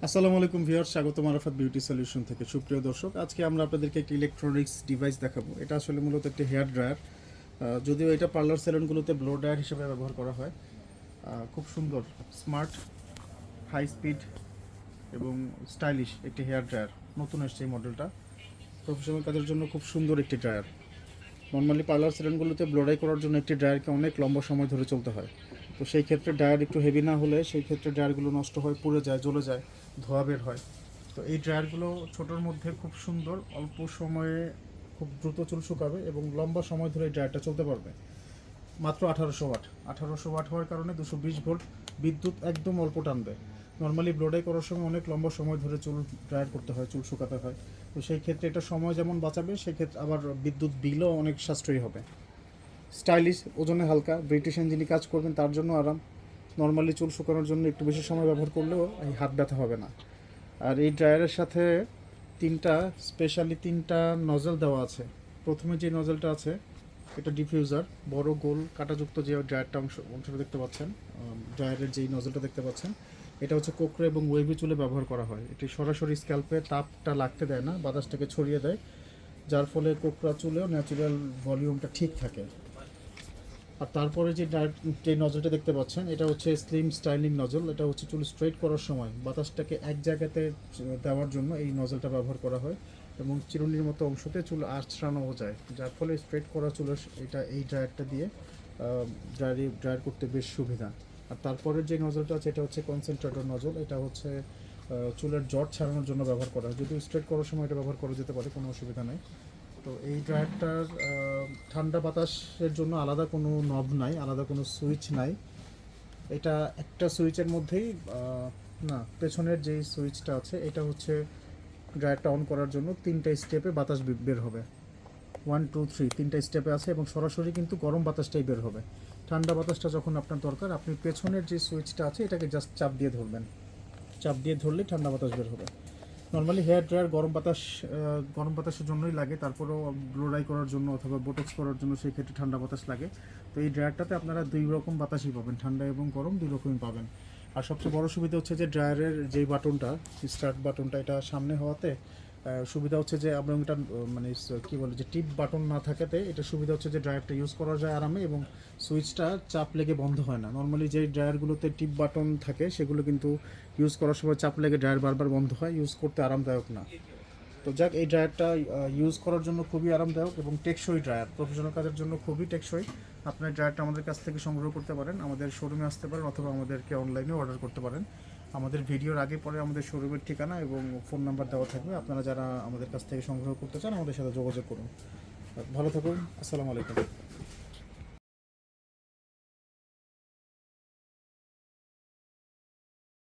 আসসালামু আলাইকুম ভিউয়ার্স, স্বাগতম আরাফাত বিউটি সলিউশন থেকে। সুপ্রিয় দর্শক, আজকে আমরা আপনাদেরকে একটি ইলেকট্রনিক্স ডিভাইস দেখাবো। এটা আসলে মূলত একটি হেয়ার ড্রায়ার। যদিও এটা পার্লার সেলুনগুলোতে ব্লো ড্রায়ার হিসেবে ব্যবহার করা হয়। খুব সুন্দর, স্মার্ট, হাই স্পিড এবং স্টাইলিশ একটি হেয়ার ড্রায়ার। নতুন এসছে এই মডেলটা। প্রফেশনাল কাজের জন্য খুব সুন্দর একটি ড্রায়ার। নর্মালি পার্লার সেলুনগুলোতে ব্লো ড্রাই করার জন্য একটি ড্রায়ারকে অনেক লম্বা সময় ধরে চলতে হয়। তো সেই ক্ষেত্রে ড্রায়ার একটু হেভি না হলে সেই ক্ষেত্রে ড্রায়ারগুলো নষ্ট হয়, পুড়ে যায়, জ্বলে যায়, ধোয়া বের হয়। তো এই ড্রায়ারগুলো ছোটোর মধ্যে খুব সুন্দর, অল্প সময়ে খুব দ্রুত চুল শুকাবে এবং লম্বা সময় ধরে এই ড্রায়ারটা চলতে পারবে। মাত্র 1800 ওয়াট হওয়ার কারণে 220 ভোল্ট বিদ্যুৎ একদম অল্প টানবে। নর্মালি ব্লোডাই করার সময় অনেক লম্বা সময় ধরে চুল ড্রায়ার করতে হয়, চুল শুকাতে হয়। তো সেই ক্ষেত্রে এটা সময় যেমন বাঁচাবে, সেক্ষেত্রে আবার বিদ্যুৎ বিলও অনেক সাশ্রয়ী হবে। স্টাইলিশ, ওজনে হালকা, ব্রিটিশিয়ান যিনি কাজ করবেন তার জন্য আরাম। নর্মালি চুল শুকানোর জন্য একটু বেশি সময় ব্যবহার করলেও এই হাত ব্যথা হবে না। আর এই ড্রায়ারের সাথে তিনটা নজল দেওয়া আছে। প্রথমে যে নজলটা আছে এটা ডিফিউজার, বড় গোল কাঁটাযুক্ত যে ড্রায়ারটা অংশটা দেখতে পাচ্ছেন, ড্রায়ারের যেই নজলটা দেখতে পাচ্ছেন, এটা হচ্ছে কোকড়া এবং ওয়েভি চুলে ব্যবহার করা হয়। এটি সরাসরি স্ক্যাল্পে তাপটা লাগতে দেয় না, বাতাসটাকে ছড়িয়ে দেয়, যার ফলে কোকড়া চুলেও ন্যাচারাল ভলিউমটা ঠিক থাকে। আর তারপরে যে নজলটা দেখতে পাচ্ছেন, এটা হচ্ছে স্লিম স্টাইলিং নজল। এটা হচ্ছে চুল স্ট্রেট করার সময় বাতাসটাকে এক জায়গাতে দেওয়ার জন্য এই নজলটা ব্যবহার করা হয় এবং চিরুনির মতো অংশতে চুল আঁচড়ানোও যায়, যার ফলে স্ট্রেট করা চুলের এই ড্রায়ারটা দিয়ে ড্রায়ার করতে বেশ সুবিধা। আর তারপরের যে নজলটা আছে এটা হচ্ছে কনসেন্ট্রেটর নজল। এটা হচ্ছে চুলের জট ছাড়ানোর জন্য ব্যবহার করা হয়। যদিও স্ট্রেট করার সময় এটা ব্যবহার করা যেতে পারে, কোনো অসুবিধা নেই। তো এই ড্রায়ারটার ঠান্ডা বাতাসের জন্য আলাদা কোনো নব নাই, আলাদা কোনো সুইচ নাই। এটা একটা সুইচের মধ্যেই না, পেছনের যেই সুইচটা আছে এটা হচ্ছে ড্রায়ারটা অন করার জন্য তিনটা স্টেপে বাতাস বের হবে। 1 2 3 তিনটা স্টেপে আছে এবং সরাসরি কিন্তু গরম বাতাসটাই বের হবে। ঠান্ডা বাতাসটা যখন আপনার দরকার, আপনি পেছনের যে সুইচটা আছে এটাকে জাস্ট চাপ দিয়ে ধরবেন। চাপ দিয়ে ধরলেই ঠান্ডা বাতাস বের হবে। নর্মালি হেয়ার ড্রায়ার গরম বাতাসের জন্যই লাগে, তারপরেও ব্লো ড্রাই করার জন্য অথবা বোটক্স করার জন্য সেই ক্ষেত্রে ঠান্ডা বাতাস লাগে। তো এই ড্রায়ারটাতে আপনারা দুই রকম বাতাসই পাবেন, ঠান্ডা এবং গরম দুই রকমই পাবেন। আর সবচেয়ে বড় সুবিধা হচ্ছে যে ড্রায়ারের যেই বাটনটা, স্টার্ট বাটনটা, এটা সামনে হওয়াতে সুবিধা হচ্ছে যে আপনার এটা মানে কী বলে, যে টিপ বাটন না থাকাতে এটা সুবিধা হচ্ছে যে ড্রায়ারটা ইউজ করা যায় আরামে এবং সুইচটা চাপ লেগে বন্ধ হয় না। নর্মালি যে ড্রায়ারগুলোতে টিপ বাটন থাকে সেগুলো কিন্তু ইউজ করার সময় চাপ লেগে ড্রায়ার বারবার বন্ধ হয়, ইউজ করতে আরামদায়ক না। তো যাক, এই ড্রায়ারটা ইউজ করার জন্য খুবই আরামদায়ক এবং টেকসই ড্রায়ার, প্রফেশনাল কাজের জন্য খুবই টেকসই। আপনার ড্রায়ারটা আমাদের কাছ থেকে সংগ্রহ করতে পারেন, আমাদের শোরুমে আসতে পারেন অথবা আমাদেরকে অনলাইনে অর্ডার করতে পারেন। আমাদের ভিডিওর আগে পরে আমাদের শোরুমের ঠিকানা এবং ফোন নাম্বার দেওয়া থাকবে। আপনারা যারা আমাদের কাছ থেকে সংগ্রহ করতে চান আমাদের সাথে যোগাযোগ করুন। ভালো থাকুন, আসসালামু আলাইকুম।